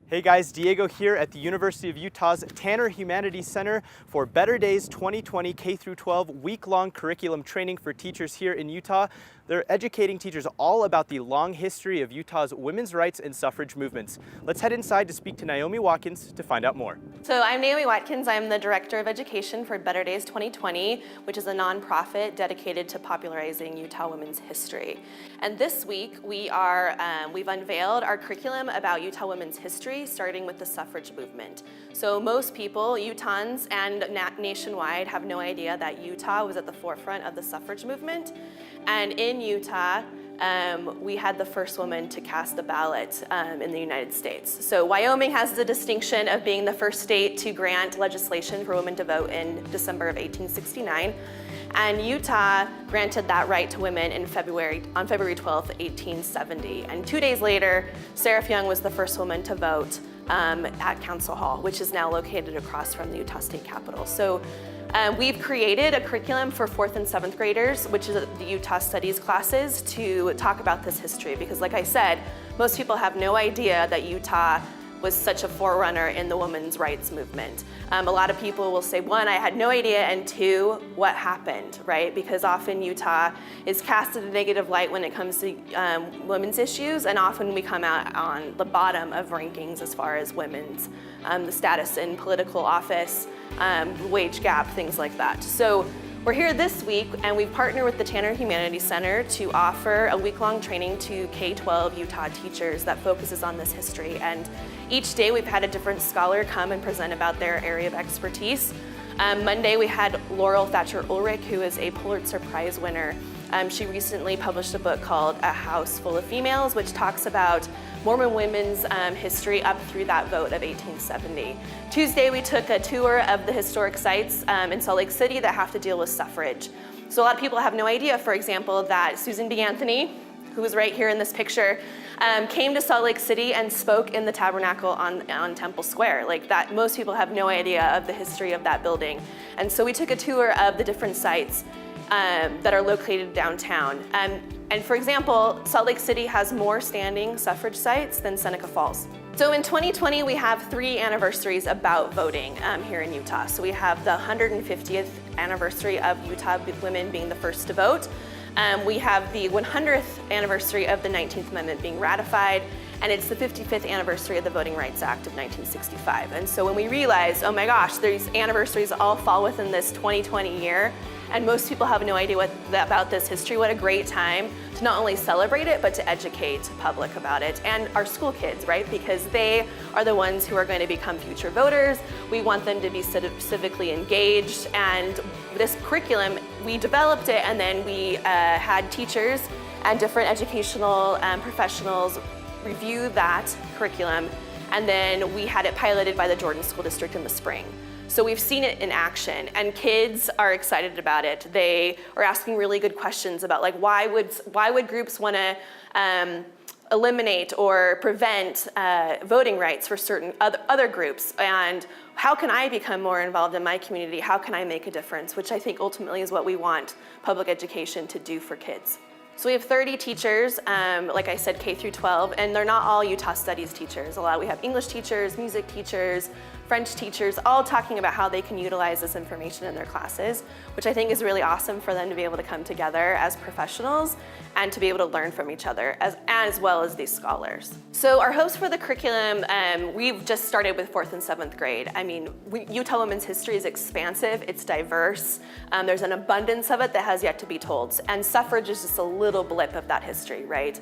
Hey guys, Diego here at the University of Utah's Tanner Humanities Center for Better Days 2020 K-12 week-long curriculum training for teachers here in Utah. They're educating teachers all about the long history of Utah's women's rights and suffrage movements. Let's head inside to speak to Naomi Watkins to find out more. So I'm Naomi Watkins. I'm the Director of Education for Better Days 2020, which is a nonprofit dedicated to popularizing Utah women's history. And this week we've unveiled our curriculum about Utah women's history, starting with the suffrage movement. So most people, Utahns and nationwide, have no idea that Utah was at the forefront of the suffrage movement. And in Utah, we had the first woman to cast a ballot in the United States. So Wyoming has the distinction of being the first state to grant legislation for women to vote in December of 1869. And Utah granted that right to women on February 12th, 1870. And 2 days later, Sarah Young was the first woman to vote at Council Hall, which is now located across from the Utah State Capitol. So we've created a curriculum for 4th and 7th graders, which is the Utah Studies classes, to talk about this history. Because like I said, most people have no idea that Utah was such a forerunner in the women's rights movement. A lot of people will say, one, I had no idea, and two, what happened, right? Because often Utah is cast in a negative light when it comes to women's issues, and often we come out on the bottom of rankings as far as women's the status in political office, wage gap, things like that. So we're here this week, and we've partnered with the Tanner Humanities Center to offer a week-long training to K-12 Utah teachers that focuses on this history. And each day we've had a different scholar come and present about their area of expertise. Monday we had Laurel Thatcher Ulrich, who is a Pulitzer Prize winner. She recently published a book called A House Full of Females, which talks about Mormon women's history up through that vote of 1870. Tuesday, we took a tour of the historic sites in Salt Lake City that have to deal with suffrage. So a lot of people have no idea, for example, that Susan B. Anthony, who is right here in this picture, came to Salt Lake City and spoke in the tabernacle on Temple Square. Like that, most people have no idea of the history of that building. And so we took a tour of the different sites that are located downtown. And for example, Salt Lake City has more standing suffrage sites than Seneca Falls. So in 2020, we have 3 anniversaries about voting here in Utah. So we have the 150th anniversary of Utah women being the first to vote. We have the 100th anniversary of the 19th Amendment being ratified, and it's the 55th anniversary of the Voting Rights Act of 1965. And so when we realized, oh my gosh, these anniversaries all fall within this 2020 year, and most people have no idea about this history, what a great time to not only celebrate it, but to educate the public about it, and our school kids, right? Because they are the ones who are going to become future voters. We want them to be civically engaged, and this curriculum, we developed it, and then we had teachers and different educational professionals review that curriculum, and then we had it piloted by the Jordan School District in the spring. So we've seen it in action, and kids are excited about it. They are asking really good questions about, like, why would groups want to eliminate or prevent voting rights for certain other groups, and how can I become more involved in my community? How can I make a difference? Which I think ultimately is what we want public education to do for kids. So we have 30 teachers, like I said, K through 12, and they're not all Utah Studies teachers. We have English teachers, music teachers, French teachers, all talking about how they can utilize this information in their classes, which I think is really awesome for them to be able to come together as professionals and to be able to learn from each other as well as these scholars. So our hopes for the curriculum, we've just started with 4th and 7th grade. I mean, Utah women's history is expansive, it's diverse, there's an abundance of it that has yet to be told, and suffrage is just a little blip of that history, right?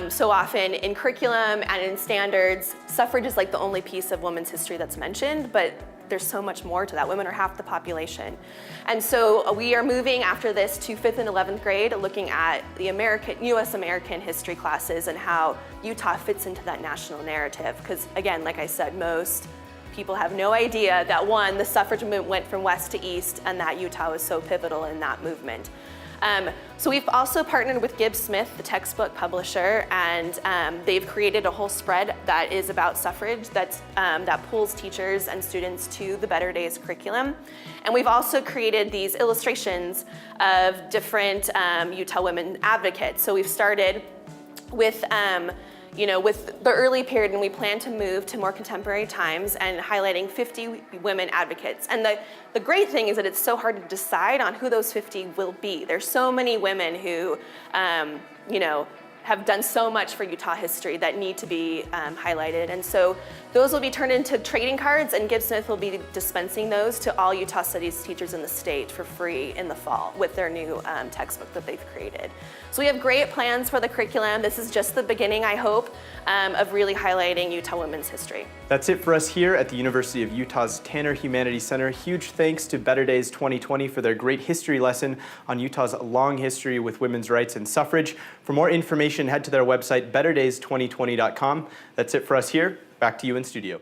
So often in curriculum and in standards, suffrage is like the only piece of women's history that's mentioned, but there's so much more to that. Women are half the population. And so we are moving after this to 5th and 11th grade, looking at the US American history classes and how Utah fits into that national narrative. Because again, like I said, most people have no idea that one, the suffrage movement went from west to east, and that Utah was so pivotal in that movement. So we've also partnered with Gibbs Smith, the textbook publisher, and they've created a whole spread that is about suffrage that pulls teachers and students to the Better Days curriculum. And we've also created these illustrations of different Utah women advocates. So we've started with with the early period, and we plan to move to more contemporary times and highlighting 50 women advocates. And the great thing is that it's so hard to decide on who those 50 will be. There's so many women who, have done so much for Utah history that need to be highlighted. And so those will be turned into trading cards, and Gibbs Smith will be dispensing those to all Utah Studies teachers in the state for free in the fall with their new textbook that they've created. So we have great plans for the curriculum. This is just the beginning, I hope, of really highlighting Utah women's history. That's it for us here at the University of Utah's Tanner Humanities Center. Huge thanks to Better Days 2020 for their great history lesson on Utah's long history with women's rights and suffrage. For more information, head to their website, betterdays2020.com. That's it for us here. Back to you in studio.